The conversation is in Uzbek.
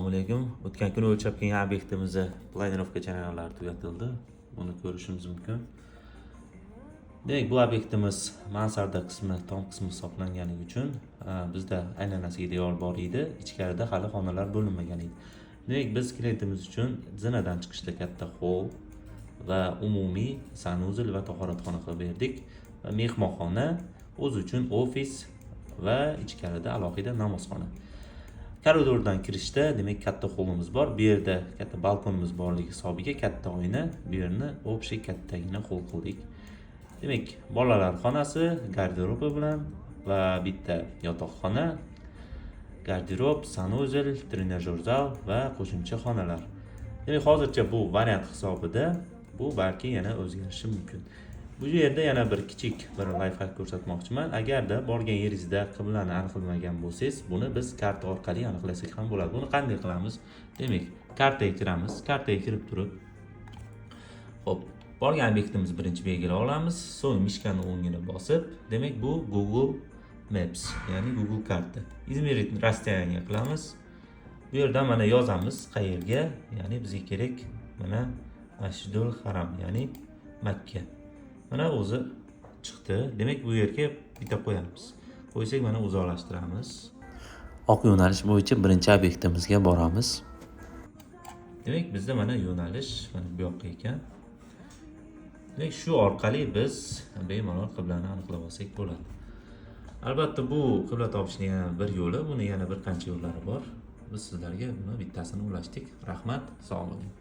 Assalomu alaykum. O'tgan kuni o'lchab kelgan obyektimizni planirovka jarayonlari tugatildi. Buni ko'rishimiz mumkin. Demak, bu obyektimiz mansarda qismi, tom qismi hisoblanganligi uchun bizda aylanasiga devor bor edi, ichkarida hali xonalar bo'linmagan edi. Demak, biz klientimiz uchun zinadan chiqishda katta hol va umumiy sanuzil va tahoratxona qilib berdik. Va mehmonxona, o'zi uchun ofis va ichkarida alohida namozxona. Koridordan kirishda demak katta holimiz bor. Bu yerda katta balkonimiz borligi hisobiga katta oyna, bu yerni общий kattagina hol qildik. Demak, bolalar xonasi garderobi bilan va bitta yotoqxona, garderob, sanuzil, trenajyor zal va qo'shimcha xonalar. Demak, hozircha bu variant hisobida, bu balki yana o'zgarishi mumkin. Bu yerda yana bir kichik bir lifehack ko'rsatmoqchiman. Agarda borgan yeringizda qiblani aniqlamagan bo'lsangiz, buni biz karta orqali aniqlasak ham bo'ladi. Buni qanday qilamiz? Demak, kartaga kiramiz. Kartaga kirib turib, xo'p, borgan obyektimizni birinchi belgilab olamiz. So'ng mishkani o'ngini bosib, demak bu Google Maps, ya'ni Google karta. Izmerit расстояние qilamiz. Bu yerdan mana yozamiz qayerga, ya'ni bizga kerak mana Masjidul Haram, ya'ni Makka. Mana o'zi chiqdi. Demak, bu yerga bitta qo'yamiz. Qo'ysak mana uzoqlashtiramiz. Oq yo'nalish bo'yicha birinchi obyektimizga boramiz. Demak, bizda mana yo'nalish mana bu yoqqa ekan. Demak, shu orqali biz bemalol qiblani aniqlab olsak bo'ladi. Albatta, bu qibla topishning yana bir yo'li, buni yana bir qancha yo'llari bor. Biz sizlarga buni bittasini ulashdik. Rahmat, sog' bo'ling.